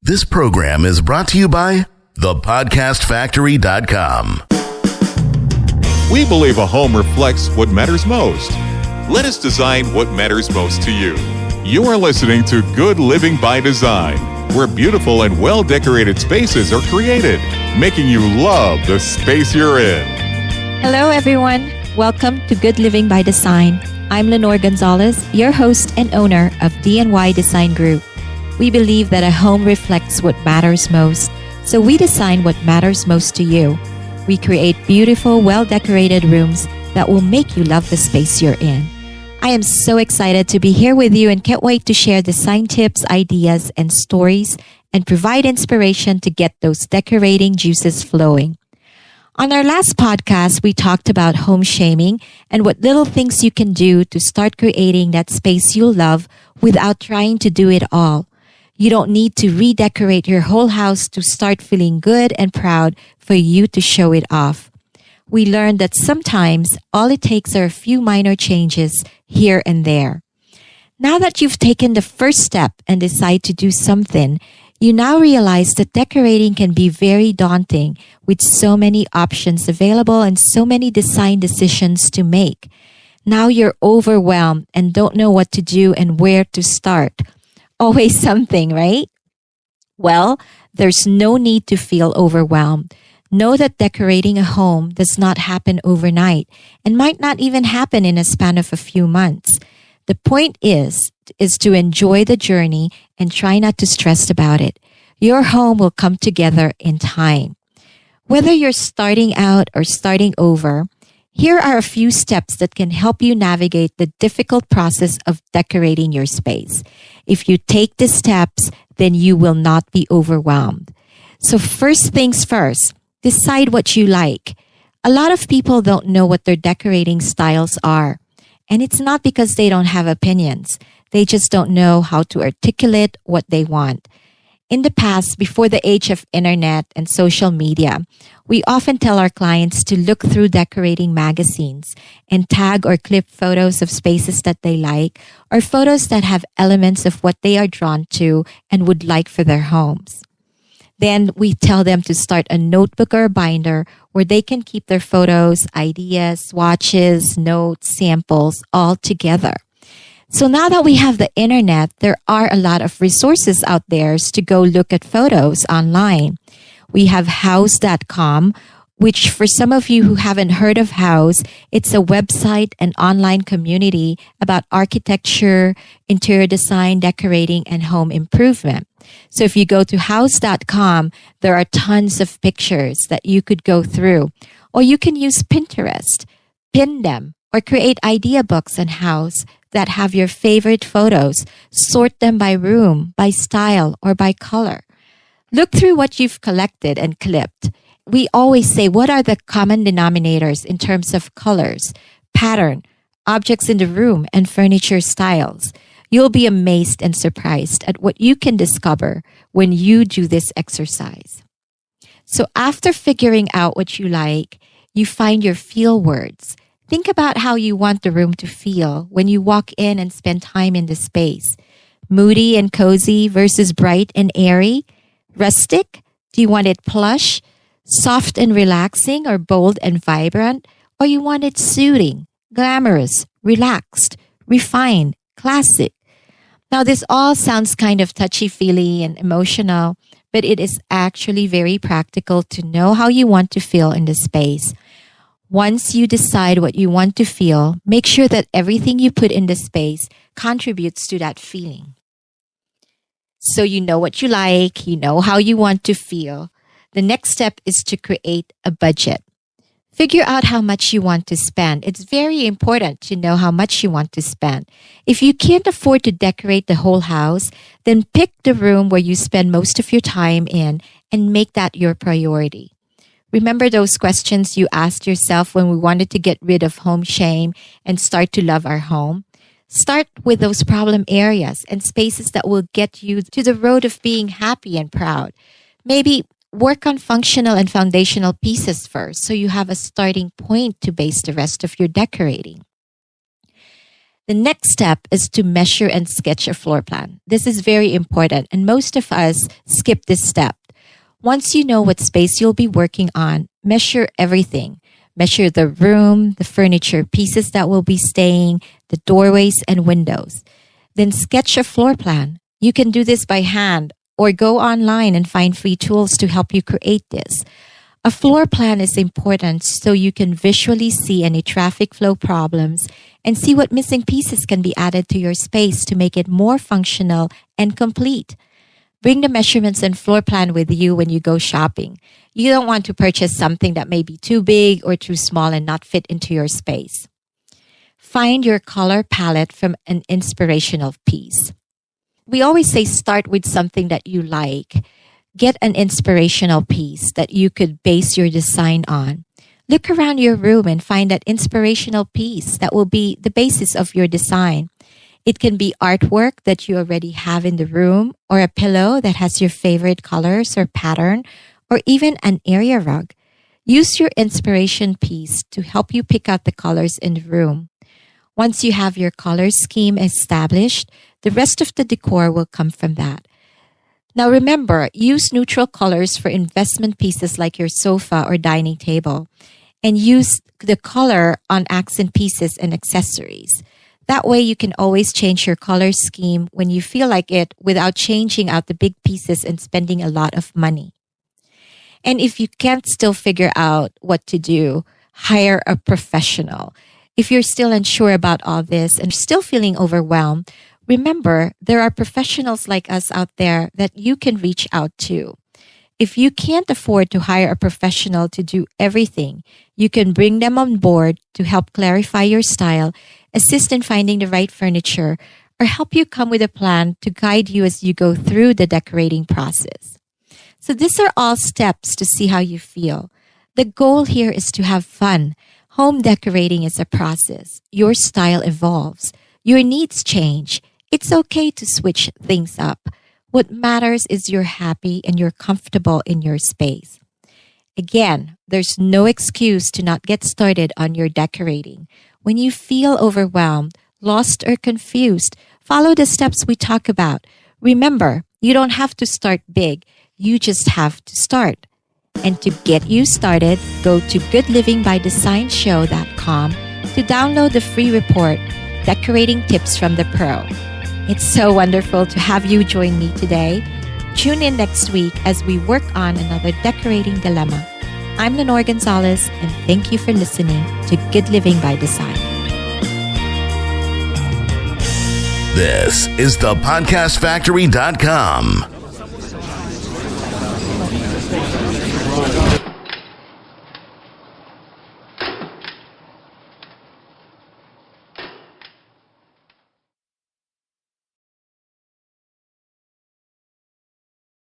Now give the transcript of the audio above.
This program is brought to you by thepodcastfactory.com. We believe a home reflects what matters most. Let us design what matters most to you. You are listening to Good Living by Design, where beautiful and well-decorated spaces are created, making you love the space you're in. Hello, everyone. Welcome to Good Living by Design. I'm Linnore Gonzales, your host and owner of D&Y Design Group. We believe that a home reflects what matters most, so we design what matters most to you. We create beautiful, well-decorated rooms that will make you love the space you're in. I am so excited to be here with you and can't wait to share design tips, ideas, and stories and provide inspiration to get those decorating juices flowing. On our last podcast, we talked about home shaming and what little things you can do to start creating that space you'll love without trying to do it all. You don't need to redecorate your whole house to start feeling good and proud for you to show it off. We learned that sometimes all it takes are a few minor changes here and there. Now that you've taken the first step and decide to do something, you now realize that decorating can be very daunting with so many options available and so many design decisions to make. Now you're overwhelmed and don't know what to do and where to start. Always something, right? Well, there's no need to feel overwhelmed. Know that decorating a home does not happen overnight and might not even happen in a span of a few months. The point is to enjoy the journey and try not to stress about it. Your home will come together in time. Whether you're starting out or starting over, here are a few steps that can help you navigate the difficult process of decorating your space. If you take the steps, then you will not be overwhelmed. So first things first, decide what you like. A lot of people don't know what their decorating styles are. And it's not because they don't have opinions. They just don't know how to articulate what they want. In the past, before the age of internet and social media, we often tell our clients to look through decorating magazines and tag or clip photos of spaces that they like or photos that have elements of what they are drawn to and would like for their homes. Then we tell them to start a notebook or a binder where they can keep their photos, ideas, swatches, notes, samples all together. So now that we have the internet, there are a lot of resources out there to go look at photos online. We have house.com, which for some of you who haven't heard of House, it's a website and online community about architecture, interior design, decorating, and home improvement. So if you go to house.com, there are tons of pictures that you could go through. Or you can use Pinterest, pin them, or create idea books on House that have your favorite photos. Sort them by room, by style, or by color. Look through what you've collected and clipped. We always say, what are the common denominators in terms of colors, pattern, objects in the room, and furniture styles? You'll be amazed and surprised at what you can discover when you do this exercise. So after figuring out what you like, you find your feel words. Think about how you want the room to feel when you walk in and spend time in the space. Moody and cozy versus bright and airy? Rustic? Do you want it plush, soft and relaxing, or bold and vibrant? Or you want it soothing, glamorous, relaxed, refined, classic? Now, this all sounds kind of touchy-feely and emotional, but it is actually very practical to know how you want to feel in the space. Once you decide what you want to feel, make sure that everything you put in the space contributes to that feeling. So you know what you like, you know how you want to feel. The next step is to create a budget. Figure out how much you want to spend. It's very important to know how much you want to spend. If you can't afford to decorate the whole house, then pick the room where you spend most of your time in and make that your priority. Remember those questions you asked yourself when we wanted to get rid of home shame and start to love our home? Start with those problem areas and spaces that will get you to the road of being happy and proud. Maybe work on functional and foundational pieces first so you have a starting point to base the rest of your decorating. The next step is to measure and sketch a floor plan. This is very important, and most of us skip this step. Once you know what space you'll be working on, measure everything. Measure the room, the furniture, pieces that will be staying, the doorways and windows. Then sketch a floor plan. You can do this by hand or go online and find free tools to help you create this. A floor plan is important so you can visually see any traffic flow problems and see what missing pieces can be added to your space to make it more functional and complete. Bring the measurements and floor plan with you when you go shopping. You don't want to purchase something that may be too big or too small and not fit into your space. Find your color palette from an inspirational piece. We always say start with something that you like. Get an inspirational piece that you could base your design on. Look around your room and find that inspirational piece that will be the basis of your design. It can be artwork that you already have in the room, or a pillow that has your favorite colors or pattern, or even an area rug. Use your inspiration piece to help you pick out the colors in the room. Once you have your color scheme established, the rest of the decor will come from that. Now remember, use neutral colors for investment pieces like your sofa or dining table, and use the color on accent pieces and accessories. That way you can always change your color scheme when you feel like it without changing out the big pieces and spending a lot of money. And if you can't still figure out what to do, hire a professional. If you're still unsure about all this and still feeling overwhelmed, remember, there are professionals like us out there that you can reach out to. If you can't afford to hire a professional to do everything, you can bring them on board to help clarify your style, assist in finding the right furniture, or help you come with a plan to guide you as you go through the decorating process. So these are all steps to see how you feel. The goal here is to have fun. Home decorating is a process. Your style evolves. Your needs change. It's okay to switch things up. What matters is you're happy and you're comfortable in your space. Again, there's no excuse to not get started on your decorating. When you feel overwhelmed, lost, or confused, follow the steps we talk about. Remember, you don't have to start big. You just have to start. And to get you started, go to goodlivingbydesignshow.com to download the free report, Decorating Tips from the Pro. It's so wonderful to have you join me today. Tune in next week as we work on another decorating dilemma. I'm Linnore Gonzales, and thank you for listening to Good Living by Design. This is thepodcastfactory.com.